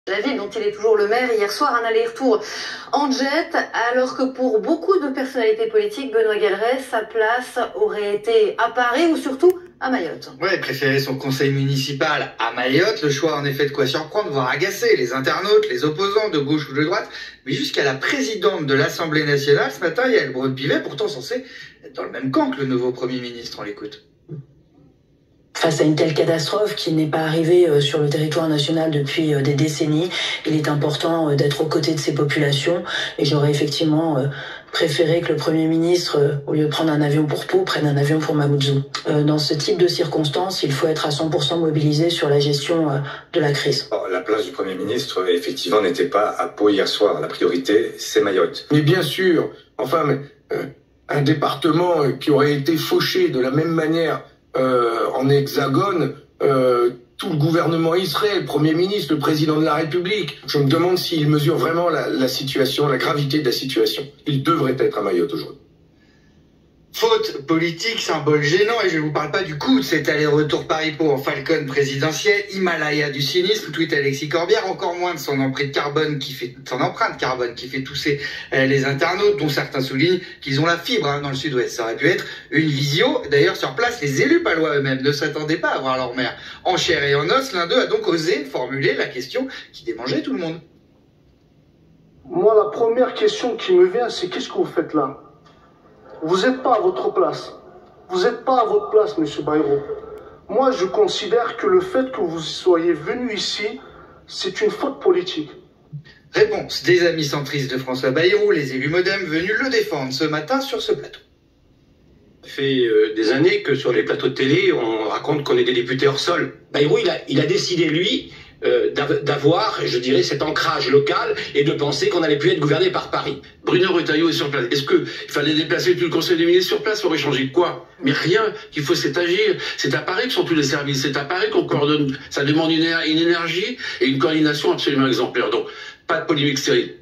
La ville dont il est toujours le maire, hier soir, un aller-retour en jet, alors que pour beaucoup de personnalités politiques, Benoît Galeret, sa place aurait été à Paris ou surtout à Mayotte. Ouais, préférer son conseil municipal à Mayotte, le choix en effet de quoi surprendre, voire agacer les internautes, les opposants de gauche ou de droite, mais jusqu'à la présidente de l'Assemblée nationale ce matin, Yaël Braun-Pivet, pourtant censée être dans le même camp que le nouveau Premier ministre, on l'écoute. Face à une telle catastrophe qui n'est pas arrivée sur le territoire national depuis des décennies, il est important d'être aux côtés de ces populations et j'aurais effectivement préféré que le Premier ministre, au lieu de prendre un avion pour Pau, prenne un avion pour Mamoudzou. Dans ce type de circonstances, il faut être à 100% mobilisé sur la gestion de la crise. La place du Premier ministre, effectivement, n'était pas à Pau hier soir. La priorité, c'est Mayotte. Mais bien sûr, un département qui aurait été fauché de la même manière en hexagone, tout le gouvernement y serait, le Premier ministre, le président de la République. Je me demande s'il mesure vraiment la situation, la gravité de la situation. Il devrait être à Mayotte aujourd'hui. Faute politique, symbole gênant, et je ne vous parle pas du coup de cet aller-retour Paris-Pau en Falcon présidentiel, Himalaya du cynisme, tweet Alexis Corbière, encore moins de son empreinte carbone qui fait tousser les internautes, dont certains soulignent qu'ils ont la fibre dans le sud-ouest. Ça aurait pu être une visio. D'ailleurs, sur place, les élus palois eux-mêmes ne s'attendaient pas à voir leur maire en chair et en os. L'un d'eux a donc osé formuler la question qui démangeait tout le monde. Moi, la première question qui me vient, c'est qu'est-ce que vous faites là? Vous n'êtes pas à votre place. Vous n'êtes pas à votre place, monsieur Bayrou. Moi, je considère que le fait que vous soyez venu ici, c'est une faute politique. Réponse des amis centristes de François Bayrou, les élus MoDem venus le défendre ce matin sur ce plateau. Ça fait des années que sur les plateaux de télé, on raconte qu'on est des députés hors sol. Bayrou, il a décidé, lui, d'avoir, je dirais, cet ancrage local et de penser qu'on n'allait plus être gouverné par Paris. Bruno Retailleau est sur place. Est-ce qu'il fallait déplacer tout le Conseil des ministres sur place? Ça aurait changé quoi? Mais rien, qu'il faut c'est agir. C'est à Paris que sont tous les services. C'est à Paris qu'on coordonne. Ça demande une énergie et une coordination absolument exemplaire. Donc, pas de polémique stérile.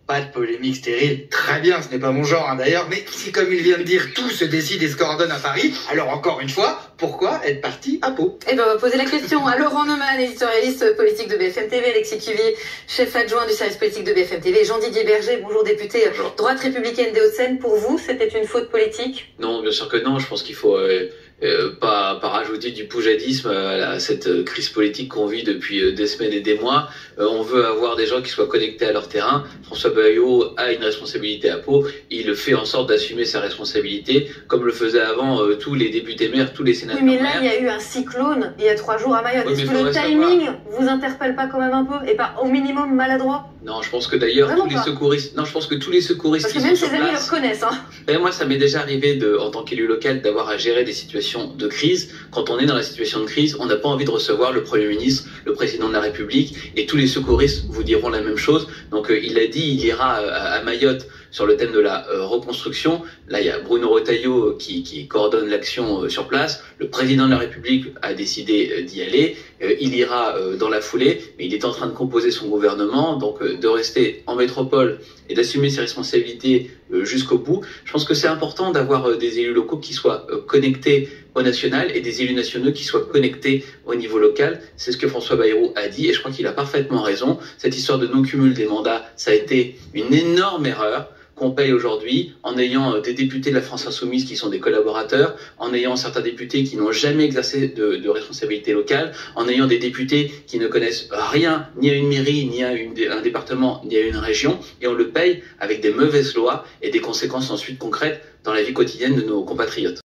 Pas de polémique stérile, très bien, ce n'est pas mon genre d'ailleurs, mais si comme il vient de dire, tout se décide et se coordonne à Paris, alors encore une fois, pourquoi être parti à Pau? Eh ben, on va poser la question à Laurent Neumann, éditorialiste politique de BFM TV, Alexis Cuvier, chef adjoint du service politique de BFM TV, Jean-Didier Berger, bonjour député droite républicaine des Hauts-de-Seine. Pour vous, c'était une faute politique? Non, bien sûr que non, je pense qu'il faut pas rajouter du poujadisme à cette crise politique qu'on vit depuis des semaines et des mois. On veut avoir des gens qui soient connectés à leur terrain. François Bayrou a une responsabilité à Pau. Il fait en sorte d'assumer sa responsabilité, comme le faisaient avant tous les députés maires, tous les sénateurs. Oui, mais là, il y a eu un cyclone il y a 3 jours à Mayotte. Est-ce que le timing vous interpelle pas quand même un peu et pas au minimum maladroit? Non, je pense que d'ailleurs tous les secouristes. Non, je pense que tous les secouristes qui sont sur place. Parce que même ses amis le reconnaissent. Ben moi, ça m'est déjà arrivé en tant qu'élu local d'avoir à gérer des situations de crise. Quand on est dans la situation de crise, on n'a pas envie de recevoir le Premier ministre, le président de la République, et tous les secouristes vous diront la même chose. Donc il a dit, il ira à Mayotte sur le thème de la reconstruction. Là, il y a Bruno Retailleau qui coordonne l'action sur place. Le président de la République a décidé d'y aller. Il ira dans la foulée, mais il est en train de composer son gouvernement, donc de rester en métropole et d'assumer ses responsabilités jusqu'au bout. Je pense que c'est important d'avoir des élus locaux qui soient connectés au national et des élus nationaux qui soient connectés au niveau local. C'est ce que François Bayrou a dit et je crois qu'il a parfaitement raison. Cette histoire de non-cumul des mandats, ça a été une énorme erreur qu'on paye aujourd'hui en ayant des députés de la France Insoumise qui sont des collaborateurs, en ayant certains députés qui n'ont jamais exercé de responsabilité locale, en ayant des députés qui ne connaissent rien ni à une mairie, ni à un département, ni à une région, et on le paye avec des mauvaises lois et des conséquences ensuite concrètes dans la vie quotidienne de nos compatriotes.